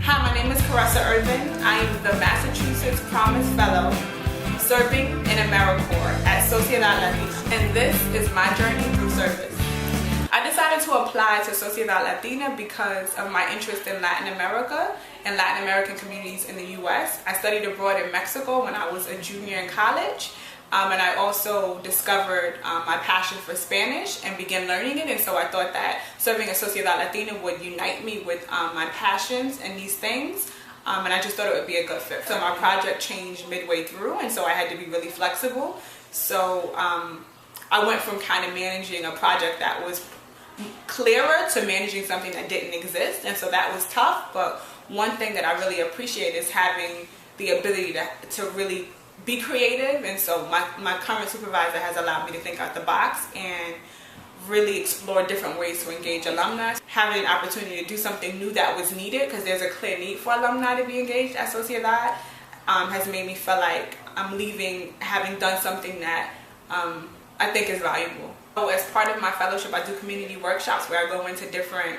Hi, my name is Karessa Irvin. I am the Massachusetts Promise Fellow serving in AmeriCorps at Sociedad Latina, and this is my journey through service. I decided to apply to Sociedad Latina because of my interest in Latin America and Latin American communities in the U.S. I studied abroad in Mexico when I was a junior in college. And I also discovered my passion for Spanish and began learning it, and so I thought that serving at Sociedad Latina would unite me with my passions and these things, and I just thought it would be a good fit. So my project changed midway through, and so I had to be really flexible. So I went from kind of managing a project that was clearer to managing something that didn't exist, and so that was tough. But one thing that I really appreciate is having the ability to really be creative, and so my current supervisor has allowed me to think out the box and really explore different ways to engage alumni. Having an opportunity to do something new that was needed, because there's a clear need for alumni to be engaged at Sociedad, has made me feel like I'm leaving having done something that I think is valuable. So as part of my fellowship, I do community workshops where I go into different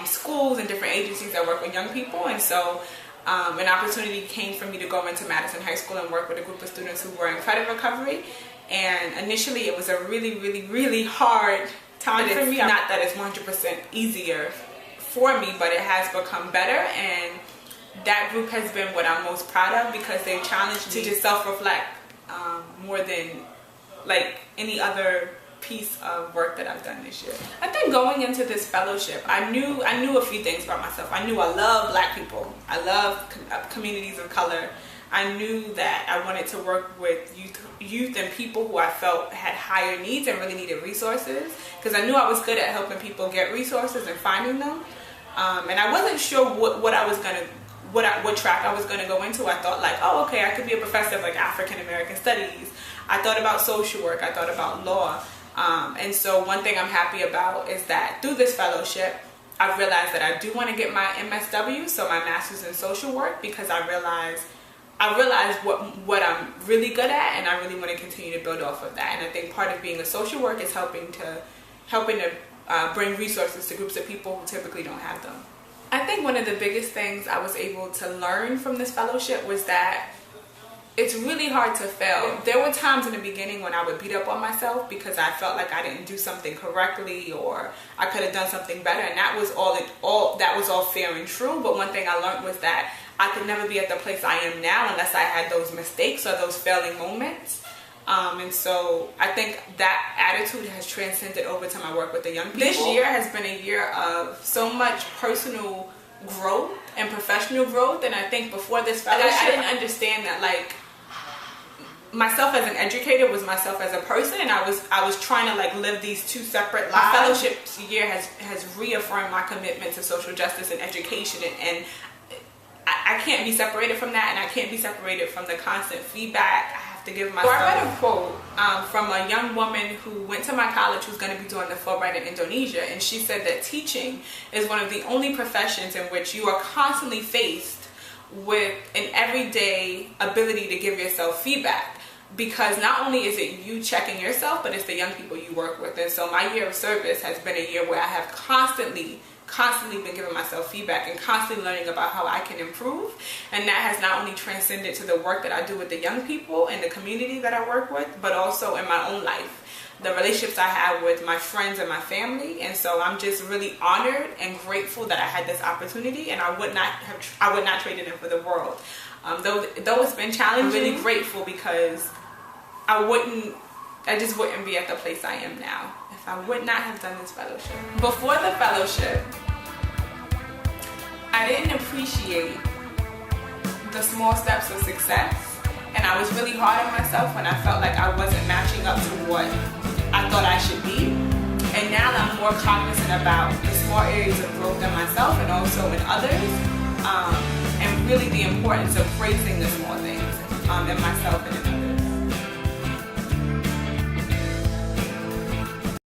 schools and different agencies that work with young people, and so an opportunity came for me to go into Madison High School and work with a group of students who were in credit recovery. And initially it was a really hard time for me. Not that it's 100% easier for me, but it has become better, and that group has been what I'm most proud of, because they've challenged me to just self-reflect more than like any other piece of work that I've done this year. I think going into this fellowship, I knew a few things about myself. I knew I love Black people. I love communities of color. I knew that I wanted to work with youth and people who I felt had higher needs and really needed resources, because I knew I was good at helping people get resources and finding them. And I wasn't sure what track I was gonna go into. I thought like, oh, okay, I could be a professor of like African American studies. I thought about social work. I thought about law. And so one thing I'm happy about is that through this fellowship, I've realized that I do want to get my MSW, so my Master's in Social Work, because I realized what I'm really good at, and I really want to continue to build off of that. And I think part of being a social work is helping to bring resources to groups of people who typically don't have them. I think one of the biggest things I was able to learn from this fellowship was that it's really hard to fail. There were times in the beginning when I would beat up on myself because I felt like I didn't do something correctly, or I could have done something better, and that was all fair and true. But one thing I learned was that I could never be at the place I am now unless I had those mistakes or those failing moments. And so I think that attitude has transcended over to my work with the young people. This year has been a year of so much personal growth and professional growth, and I think before this fellowship, I didn't understand that like myself as an educator was myself as a person, and I was trying to like live these two separate lives. My fellowship year has reaffirmed my commitment to social justice and education, and I can't be separated from that, and I can't be separated from the constant feedback I have to give myself. So I read a quote from a young woman who went to my college who's going to be doing the Fulbright in Indonesia, and she said that teaching is one of the only professions in which you are constantly faced with an everyday ability to give yourself feedback, because not only is it you checking yourself, but it's the young people you work with. And so my year of service has been a year where I have constantly been giving myself feedback and constantly learning about how I can improve. And that has not only transcended to the work that I do with the young people and the community that I work with, but also in my own life, the relationships I have with my friends and my family. And so I'm just really honored and grateful that I had this opportunity, and I would not trade it in for the world. Though it's been challenging, I'm really grateful, because I just wouldn't be at the place I am now if I would not have done this fellowship. Before the fellowship, I didn't appreciate the small steps of success, and I was really hard on myself when I felt like I wasn't matching up to what I thought I should be. And now I'm more cognizant about the small areas of growth in myself and also in others, and really the importance of praising the small things in myself and in